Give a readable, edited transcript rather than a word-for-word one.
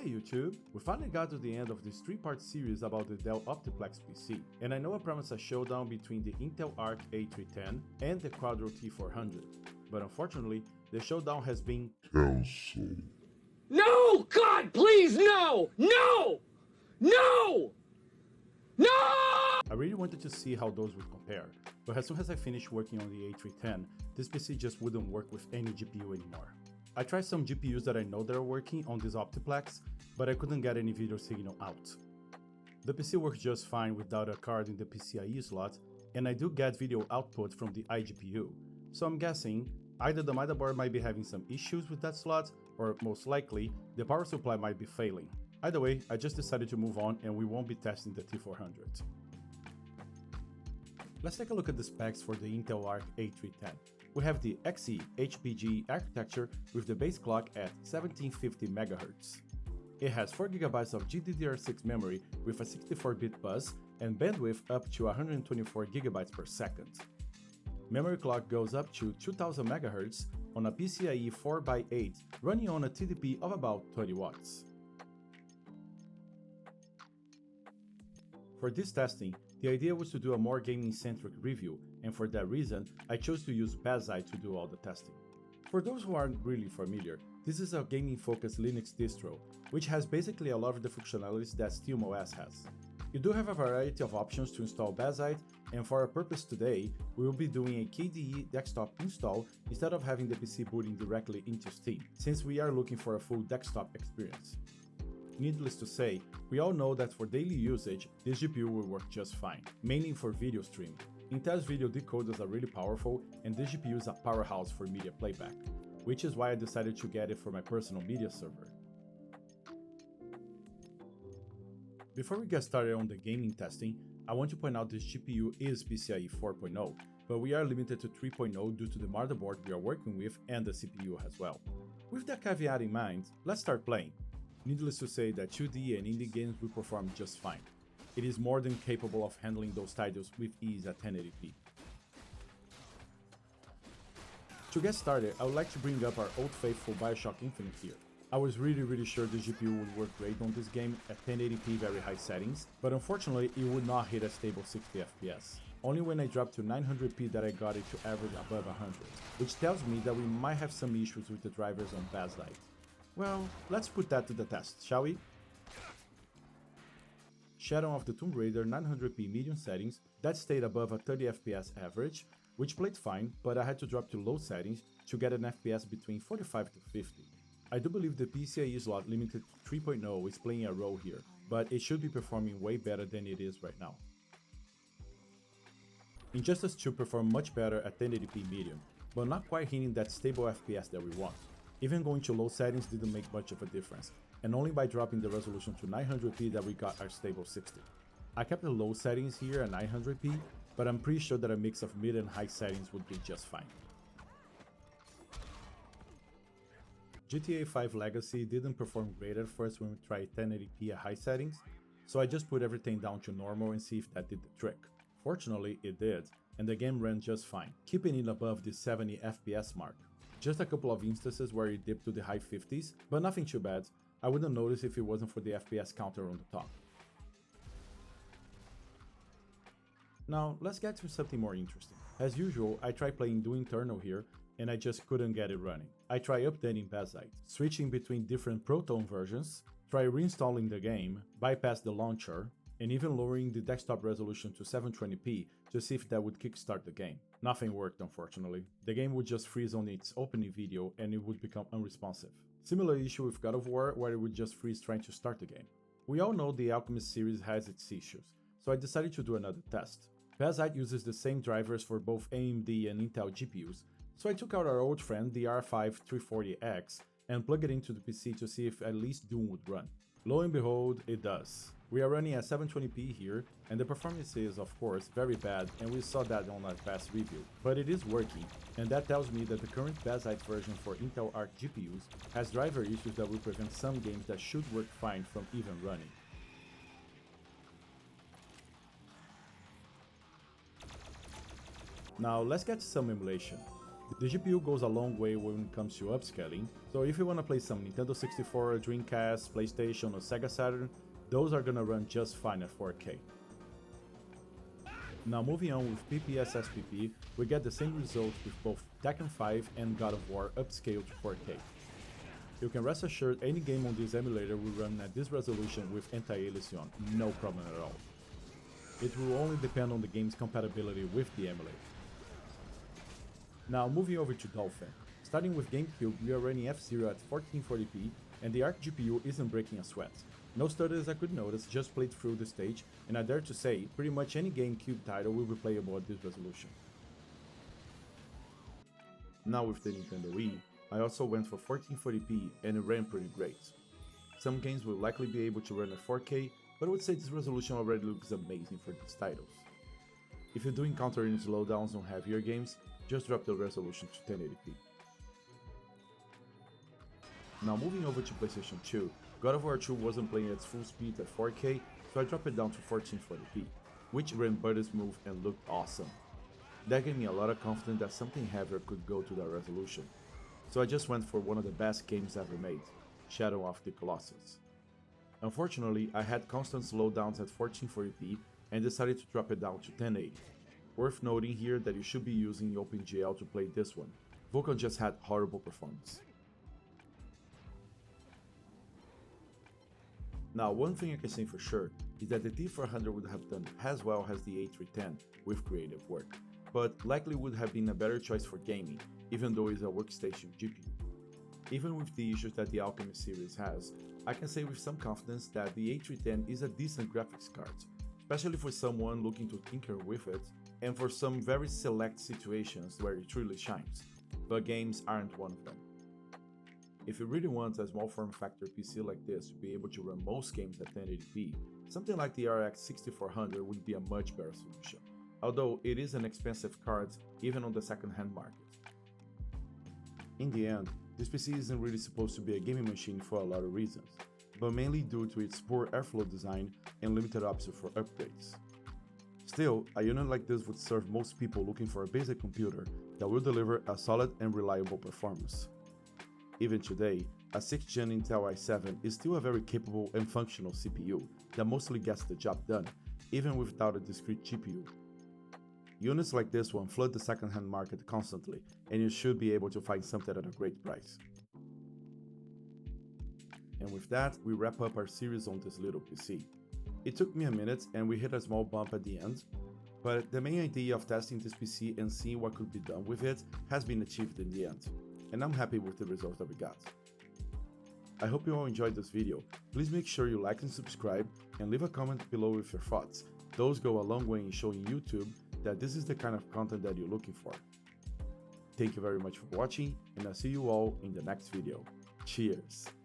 Hey YouTube! We finally got to the end of this 3-part series about the Dell Optiplex PC, and I know I promised a showdown between the Intel ARC A310 and the Quadro T400, but unfortunately, the showdown has been cancelled. No! God, please, no! No! No! No! I really wanted to see how those would compare, but as soon as I finished working on the A310, this PC just wouldn't work with any GPU anymore. I tried some GPUs that I know that are working on this Optiplex, but I couldn't get any video signal out. The PC works just fine without a card in the PCIe slot, and I do get video output from the iGPU, so I'm guessing either the motherboard might be having some issues with that slot, or most likely, the power supply might be failing. Either way, I just decided to move on and we won't be testing the T400. Let's take a look at the specs for the Intel ARC A310. We have the Xe HBG architecture with the base clock at 1750 MHz. It has 4GB of GDDR6 memory with a 64-bit bus and bandwidth up to 124GB per second. Memory clock goes up to 2000 MHz on a PCIe 4x8 running on a TDP of about 30 watts. For this testing, the idea was to do a more gaming-centric review, and for that reason, I chose to use Bioshock to do all the testing. For those who aren't really familiar, this is a gaming-focused Linux distro, which has basically a lot of the functionalities that SteamOS has. You do have a variety of options to install Bioshock, and for our purpose today, we will be doing a KDE desktop install instead of having the PC booting directly into Steam, since we are looking for a full desktop experience. Needless to say, we all know that for daily usage, this GPU will work just fine, mainly for video streaming. Intel's video decoders are really powerful, and this GPU is a powerhouse for media playback, which is why I decided to get it for my personal media server. Before we get started on the gaming testing, I want to point out this GPU is PCIe 4.0, but we are limited to 3.0 due to the motherboard we are working with and the CPU as well. With that caveat in mind, let's start playing. Needless to say that 2D and indie games will perform just fine. It is more than capable of handling those titles with ease at 1080p. To get started, I would like to bring up our old faithful Bioshock Infinite here. I was really sure the GPU would work great on this game at 1080p very high settings, but unfortunately it would not hit a stable 60 FPS. Only when I dropped to 900p that I got it to average above 100, which tells me that we might have some issues with the drivers on Bioshock. Well, let's put that to the test, shall we? Shadow of the Tomb Raider 900p medium settings, that stayed above a 30 FPS average, which played fine, but I had to drop to low settings to get an FPS between 45 to 50. I do believe the PCIe slot limited to 3.0 is playing a role here, but it should be performing way better than it is right now. Injustice 2 performed much better at 1080p medium, but not quite hitting that stable FPS that we want. Even going to low settings didn't make much of a difference, and only by dropping the resolution to 900p that we got our stable 60. I kept the low settings here at 900p, but I'm pretty sure that a mix of mid and high settings would be just fine. GTA 5 Legacy didn't perform great at first when we tried 1080p at high settings, so I just put everything down to normal and see if that did the trick. Fortunately, it did, and the game ran just fine, keeping it above the 70 FPS mark. Just a couple of instances where it dipped to the high 50s, but nothing too bad. I wouldn't notice if it wasn't for the FPS counter on the top. Now, let's get to something more interesting. As usual, I tried playing Doom Eternal here, and I just couldn't get it running. I tried updating Bioshock, switching between different Proton versions, try reinstalling the game, bypass the launcher, and even lowering the desktop resolution to 720p to see if that would kickstart the game. Nothing worked, unfortunately. The game would just freeze on its opening video and it would become unresponsive. Similar issue with God of War, where it would just freeze trying to start the game. We all know the Alchemist series has its issues, so I decided to do another test. Bioshock uses the same drivers for both AMD and Intel GPUs, so I took out our old friend, the R5 340X, and plugged it into the PC to see if at least Doom would run. Lo and behold, it does. We are running at 720p here, and the performance is of course very bad, and we saw that on our past review, but it is working, and that tells me that the current Bioshock version for Intel ARC GPUs has driver issues that will prevent some games that should work fine from even running. Now let's get to some emulation. The GPU goes a long way when it comes to upscaling, so if you wanna play some Nintendo 64, Dreamcast, PlayStation or Sega Saturn, those are gonna run just fine at 4K. Now moving on with PPSSPP, we get the same result with both Tekken 5 and God of War upscaled to 4K. You can rest assured any game on this emulator will run at this resolution with anti-aliasing on, no problem at all. It will only depend on the game's compatibility with the emulator. Now moving over to Dolphin. Starting with GameCube, we are running F-Zero at 1440p and the ARC GPU isn't breaking a sweat. No stutters I could notice, just played through the stage, and I dare to say, pretty much any GameCube title will be playable at this resolution. Now with the Nintendo Wii, I also went for 1440p and it ran pretty great. Some games will likely be able to run at 4K, but I would say this resolution already looks amazing for these titles. If you do encounter any slowdowns on heavier games, just drop the resolution to 1080p. Now moving over to PlayStation 2, God of War 2 wasn't playing at full speed at 4K, so I dropped it down to 1440p, which ran buttery smooth and looked awesome. That gave me a lot of confidence that something heavier could go to that resolution, so I just went for one of the best games ever made, Shadow of the Colossus. Unfortunately, I had constant slowdowns at 1440p and decided to drop it down to 1080. Worth noting here that you should be using OpenGL to play this one. Vulkan just had horrible performance. Now, one thing I can say for sure is that the T400 would have done as well as the A310 with creative work, but likely would have been a better choice for gaming, even though it's a workstation GPU. Even with the issues that the Optiplex Series has, I can say with some confidence that the A310 is a decent graphics card, especially for someone looking to tinker with it, and for some very select situations where it truly shines, but games aren't one of them. If you really want a small form factor PC like this to be able to run most games at 1080p, something like the RX 6400 would be a much better solution, although it is an expensive card even on the second-hand market. In the end, this PC isn't really supposed to be a gaming machine for a lot of reasons, but mainly due to its poor airflow design and limited options for upgrades. Still, a unit like this would serve most people looking for a basic computer that will deliver a solid and reliable performance. Even today, a 6th gen Intel i7 is still a very capable and functional CPU that mostly gets the job done, even without a discrete GPU. Units like this one flood the second-hand market constantly, and you should be able to find something at a great price. And with that, we wrap up our series on this little PC. It took me a minute and we hit a small bump at the end, but the main idea of testing this PC and seeing what could be done with it has been achieved in the end, and I'm happy with the results that we got. I hope you all enjoyed this video. Please make sure you like and subscribe, and leave a comment below with your thoughts. Those go a long way in showing YouTube that this is the kind of content that you're looking for. Thank you very much for watching, and I'll see you all in the next video. Cheers!